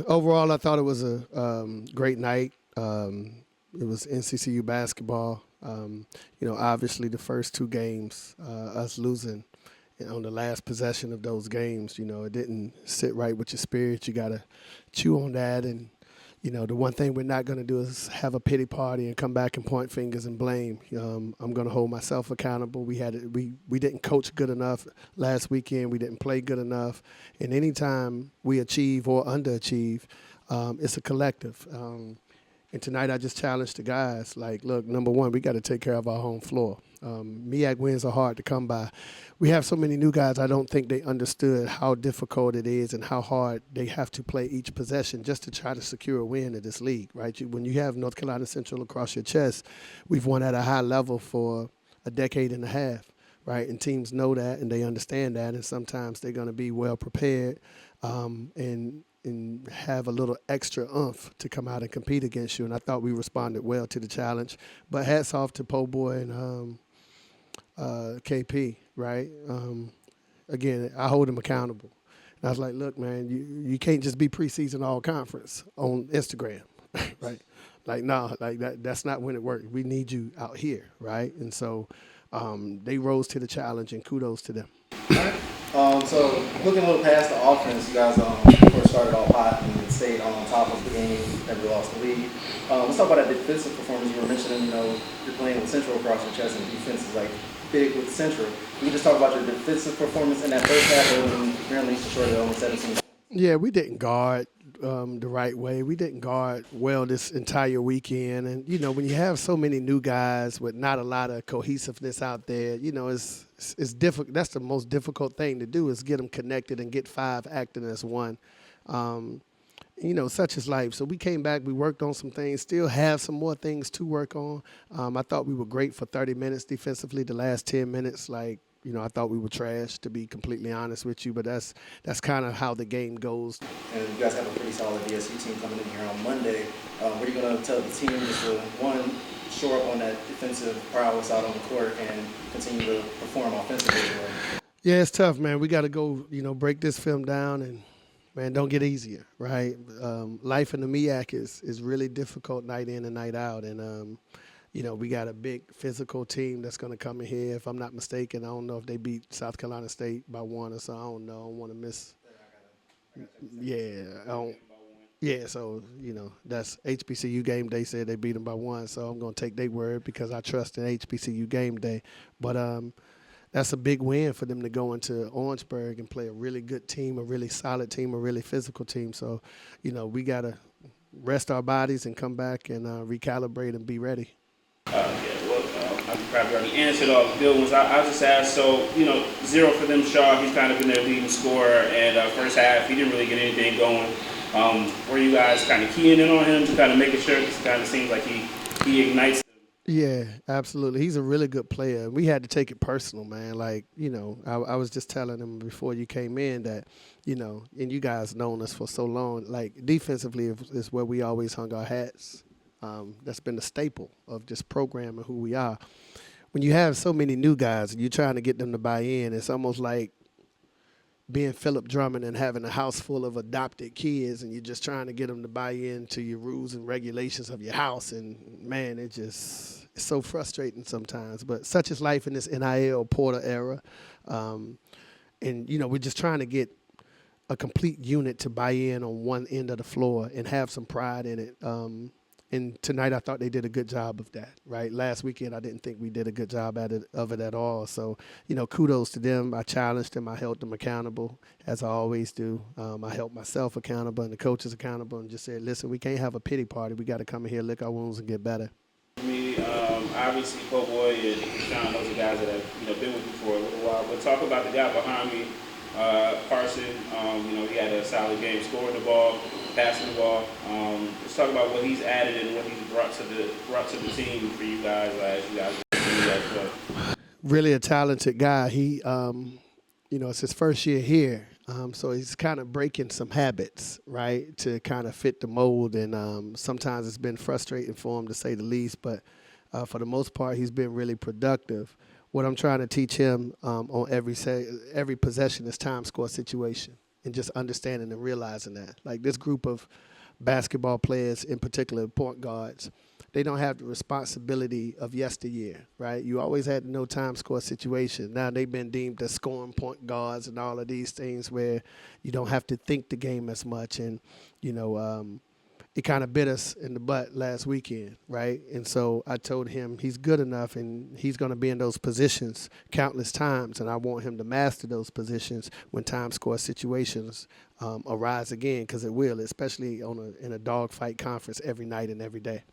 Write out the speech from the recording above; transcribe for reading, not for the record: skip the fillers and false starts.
Overall, I thought it was a great night. It was NCCU basketball. Obviously the first two games, us losing on the last possession of those games, it didn't sit right with your spirit. You got to chew on that. And, the one thing we're not going to do is have a pity party and come back and point fingers and blame. I'm going to hold myself accountable. We didn't coach good enough last weekend. We didn't play good enough. And anytime we achieve or underachieve, it's a collective. And tonight I just challenged the guys, like, look, number one, we got to take care of our home floor. MEAC wins are hard to come by. We have so many new guys, I don't think they understood how difficult it is and how hard they have to play each possession just to try to secure a win in this league, right? When you have North Carolina Central across your chest, we've won at a high level for a decade and a half, right? And teams know that and they understand that, and sometimes they're going to be well prepared and have a little extra oomph to come out and compete against you. And I thought we responded well to the challenge. But hats off to Po Boy and KP, right? Again, I hold them accountable. And I was like, look, man, you can't just be preseason all conference on Instagram, right? Like, no, like that's not when it works. We need you out here, right? And so they rose to the challenge, and kudos to them. So looking a little past the offense, you guys of course started off hot and stayed on top of the game, never lost the lead. Let's talk about that defensive performance. You were mentioning, you're playing with Central across your chest, and defense is like big with Central. Can you just talk about your defensive performance in that first half, and apparently so short of only 17? Yeah, we didn't guard the right way. We didn't guard well this entire weekend. And, when you have so many new guys with not a lot of cohesiveness out there, it's difficult. That's the most difficult thing to do is get them connected and get five acting as one. Such is life. So we came back, we worked on some things, still have some more things to work on. I thought we were great for 30 minutes defensively. The last 10 minutes, I thought we were trash, to be completely honest with you, but that's kind of how the game goes. And you guys have a pretty solid DSU team coming in here on Monday. What are you going to tell the team just to, one, shore up on that defensive prowess out on the court and continue to perform offensively? Yeah, it's tough, man. We got to go, break this film down and, man, don't get easier, right? Life in the MEAC is really difficult night in and night out, and we got a big physical team that's going to come in here. If I'm not mistaken, I don't know if they beat South Carolina State by one or so. I don't know. I don't want to miss. Yeah, I don't. Yeah, so, that's HBCU game day said they beat them by one, so I'm going to take their word because I trust in HBCU game day. But that's a big win for them to go into Orangeburg and play a really good team, a really solid team, a really physical team. So, we got to rest our bodies and come back and recalibrate and be ready. I probably already answered all the good ones. I'll just ask, so, 0 for them, Shaw. He's kind of been their leading scorer, and first half, he didn't really get anything going. Were you guys kind of keying in on him to kind of making sure? Because it kind of seems like he ignites them. Yeah, absolutely. He's a really good player. We had to take it personal, man. I was just telling him before you came in that, and you guys known us for so long, defensively is where we always hung our hats. That's been a staple of just programming who we are. When you have so many new guys and you're trying to get them to buy in, it's almost like being Philip Drummond and having a house full of adopted kids and you're just trying to get them to buy into your rules and regulations of your house. And, man, it's so frustrating sometimes. But such is life in this NIL Porter era. We're just trying to get a complete unit to buy in on one end of the floor and have some pride in it. And tonight I thought they did a good job of that, right? Last weekend I didn't think we did a good job of it at all. So, kudos to them. I challenged them. I held them accountable, as I always do. I held myself accountable and the coaches accountable and just said, listen, we can't have a pity party. We got to come in here, lick our wounds, and get better. Obviously, Po Boy and Sean, those are guys that have been with you for a little while. But talk about the guy behind me, Carson. He had a solid game, scoring the ball, passing the ball. Let's talk about what he's added and what he's brought to the team for you guys as you guys play. Really a talented guy. He, it's his first year here, so he's kind of breaking some habits, right, to kind of fit the mold. And sometimes it's been frustrating for him, to say the least. But for the most part, he's been really productive. What I'm trying to teach him on every possession is time score situation. and just understanding and realizing that. Like this group of basketball players, in particular point guards, they don't have the responsibility of yesteryear, right? You always had no time score situation. Now they've been deemed as scoring point guards and all of these things where you don't have to think the game as much. And, you know, it kind of bit us in the butt last weekend, right? And so I told him he's good enough and he's going to be in those positions countless times, and I want him to master those positions when time score situations arise again, because it will, especially in a dogfight conference every night and every day.